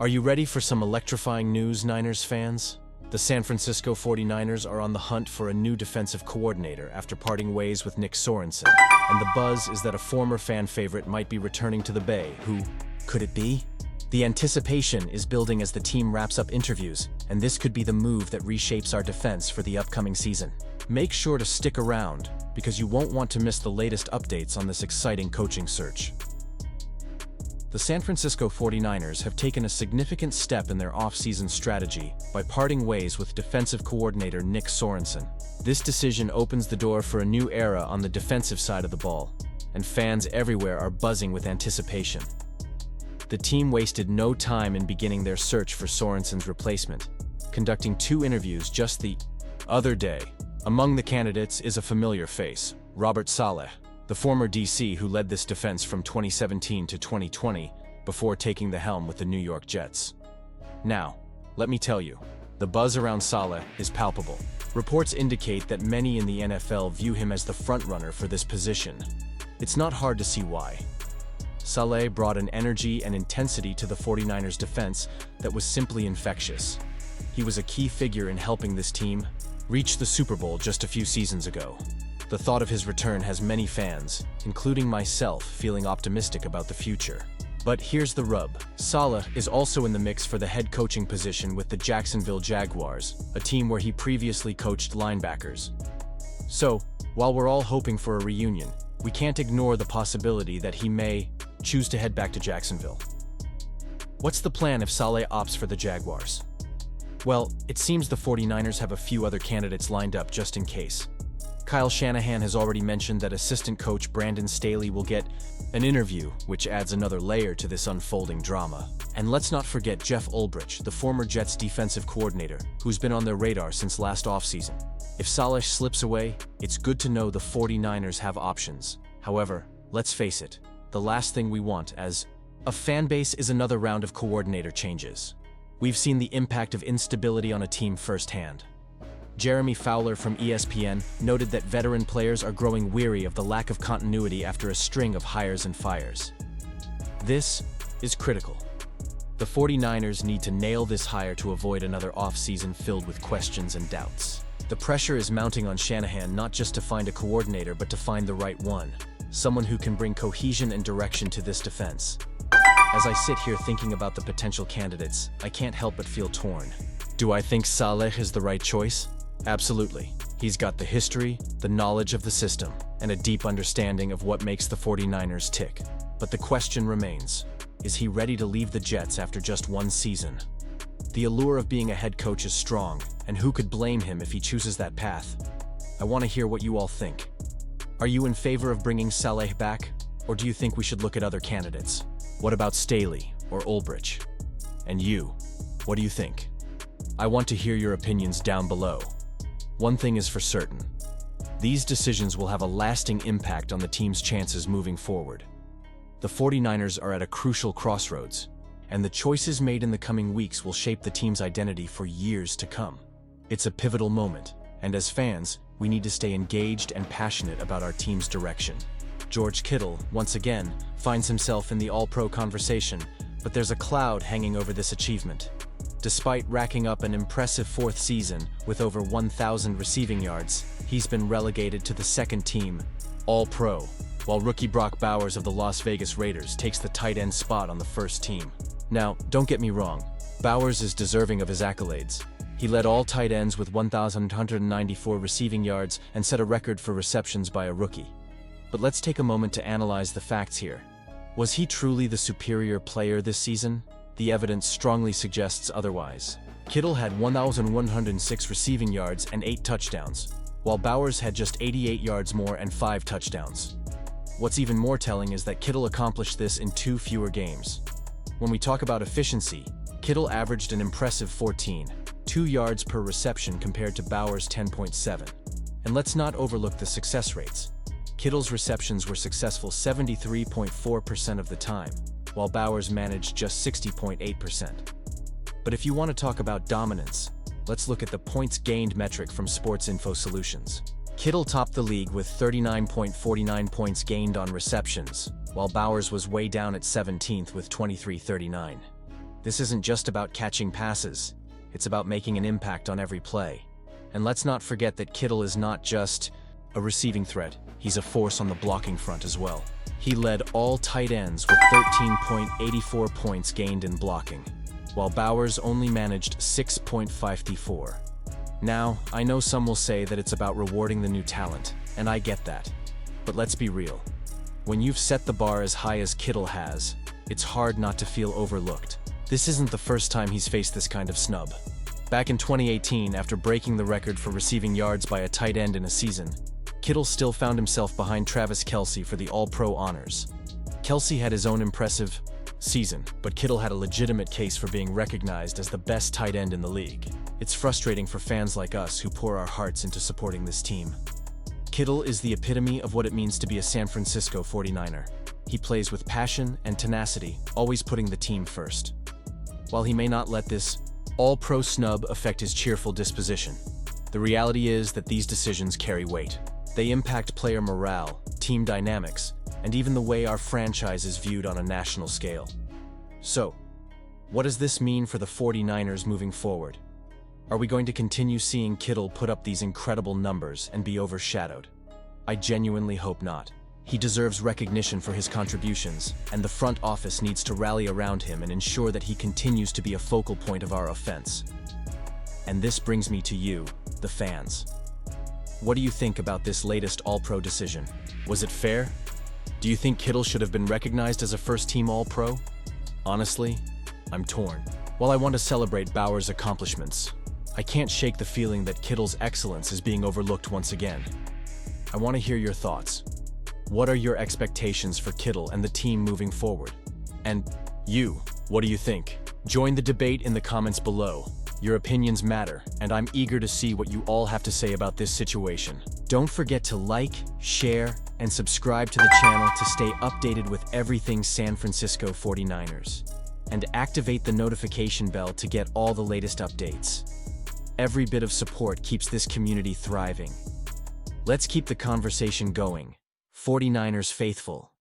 Are you ready for some electrifying news, Niners fans? The San Francisco 49ers are on the hunt for a new defensive coordinator after parting ways with Nick Sorensen, and the buzz is that a former fan favorite might be returning to the Bay. Who could it be? The anticipation is building as the team wraps up interviews, and this could be the move that reshapes our defense for the upcoming season. Make sure to stick around, because you won't want to miss the latest updates on this exciting coaching search. The San Francisco 49ers have taken a significant step in their off-season strategy by parting ways with defensive coordinator Nick Sorensen. This decision opens the door for a new era on the defensive side of the ball, and fans everywhere are buzzing with anticipation. The team wasted no time in beginning their search for Sorensen's replacement, conducting 2 interviews just the other day. Among the candidates is a familiar face, Robert Saleh, the former DC who led this defense from 2017 to 2020 before taking the helm with the New York Jets. Now, let me tell you, the buzz around Saleh is palpable. Reports indicate that many in the NFL view him as the frontrunner for this position. It's not hard to see why. Saleh brought an energy and intensity to the 49ers defense that was simply infectious. He was a key figure in helping this team reach the Super Bowl just a few seasons ago. The thought of his return has many fans, including myself, feeling optimistic about the future. But here's the rub. Saleh is also in the mix for the head coaching position with the Jacksonville Jaguars, a team where he previously coached linebackers. So, while we're all hoping for a reunion, we can't ignore the possibility that he may choose to head back to Jacksonville. What's the plan if Saleh opts for the Jaguars? Well, it seems the 49ers have a few other candidates lined up just in case. Kyle Shanahan has already mentioned that assistant coach Brandon Staley will get an interview, which adds another layer to this unfolding drama. And let's not forget Jeff Ulbrich, the former Jets defensive coordinator, who's been on their radar since last offseason. If Saleh slips away, it's good to know the 49ers have options. However, let's face it, the last thing we want as a fan base is another round of coordinator changes. We've seen the impact of instability on a team firsthand. Jeremy Fowler from ESPN noted that veteran players are growing weary of the lack of continuity after a string of hires and fires. This is critical. The 49ers need to nail this hire to avoid another offseason filled with questions and doubts. The pressure is mounting on Shanahan not just to find a coordinator but to find the right one, someone who can bring cohesion and direction to this defense. As I sit here thinking about the potential candidates, I can't help but feel torn. Do I think Saleh is the right choice? Absolutely. He's got the history, the knowledge of the system, and a deep understanding of what makes the 49ers tick. But the question remains, is he ready to leave the Jets after just one season? The allure of being a head coach is strong, and who could blame him if he chooses that path? I want to hear what you all think. Are you in favor of bringing Saleh back, or do you think we should look at other candidates? What about Staley or Ulbrich? And you, what do you think? I want to hear your opinions down below. One thing is for certain. These decisions will have a lasting impact on the team's chances moving forward. The 49ers are at a crucial crossroads, and the choices made in the coming weeks will shape the team's identity for years to come. It's a pivotal moment, and as fans, we need to stay engaged and passionate about our team's direction. George Kittle, once again, finds himself in the All-Pro conversation, but there's a cloud hanging over this achievement. Despite racking up an impressive 4th season with over 1,000 receiving yards, he's been relegated to the second team, All-Pro, while rookie Brock Bowers of the Las Vegas Raiders takes the tight end spot on the first team. Now, don't get me wrong, Bowers is deserving of his accolades. He led all tight ends with 1,194 receiving yards and set a record for receptions by a rookie. But let's take a moment to analyze the facts here. Was he truly the superior player this season? The evidence strongly suggests otherwise. Kittle had 1,106 receiving yards and 8 touchdowns, while Bowers had just 88 yards more and 5 touchdowns. What's even more telling is that Kittle accomplished this in 2 fewer games. When we talk about efficiency, Kittle averaged an impressive 14.2 yards per reception compared to Bowers' 10.7. And let's not overlook the success rates. Kittle's receptions were successful 73.4% of the time, while Bowers managed just 60.8%. But if you want to talk about dominance, let's look at the points gained metric from Sports Info Solutions. Kittle topped the league with 39.49 points gained on receptions, while Bowers was way down at 17th with 23.39. This isn't just about catching passes, it's about making an impact on every play. And let's not forget that Kittle is not just a receiving threat, he's a force on the blocking front as well. He led all tight ends with 13.84 points gained in blocking, while Bowers only managed 6.54. Now, I know some will say that it's about rewarding the new talent, and I get that. But let's be real. When you've set the bar as high as Kittle has, it's hard not to feel overlooked. This isn't the first time he's faced this kind of snub. Back in 2018, after breaking the record for receiving yards by a tight end in a season, Kittle still found himself behind Travis Kelce for the All-Pro honors. Kelce had his own impressive season, but Kittle had a legitimate case for being recognized as the best tight end in the league. It's frustrating for fans like us who pour our hearts into supporting this team. Kittle is the epitome of what it means to be a San Francisco 49er. He plays with passion and tenacity, always putting the team first. While he may not let this All-Pro snub affect his cheerful disposition, the reality is that these decisions carry weight. They impact player morale, team dynamics, and even the way our franchise is viewed on a national scale. So, what does this mean for the 49ers moving forward? Are we going to continue seeing Kittle put up these incredible numbers and be overshadowed? I genuinely hope not. He deserves recognition for his contributions, and the front office needs to rally around him and ensure that he continues to be a focal point of our offense. And this brings me to you, the fans. What do you think about this latest All-Pro decision? Was it fair? Do you think Kittle should have been recognized as a first-team All-Pro? Honestly, I'm torn. While I want to celebrate Bowers' accomplishments, I can't shake the feeling that Kittle's excellence is being overlooked once again. I want to hear your thoughts. What are your expectations for Kittle and the team moving forward? And you, what do you think? Join the debate in the comments below. Your opinions matter, and I'm eager to see what you all have to say about this situation. Don't forget to like, share, and subscribe to the channel to stay updated with everything San Francisco 49ers. And activate the notification bell to get all the latest updates. Every bit of support keeps this community thriving. Let's keep the conversation going. 49ers faithful.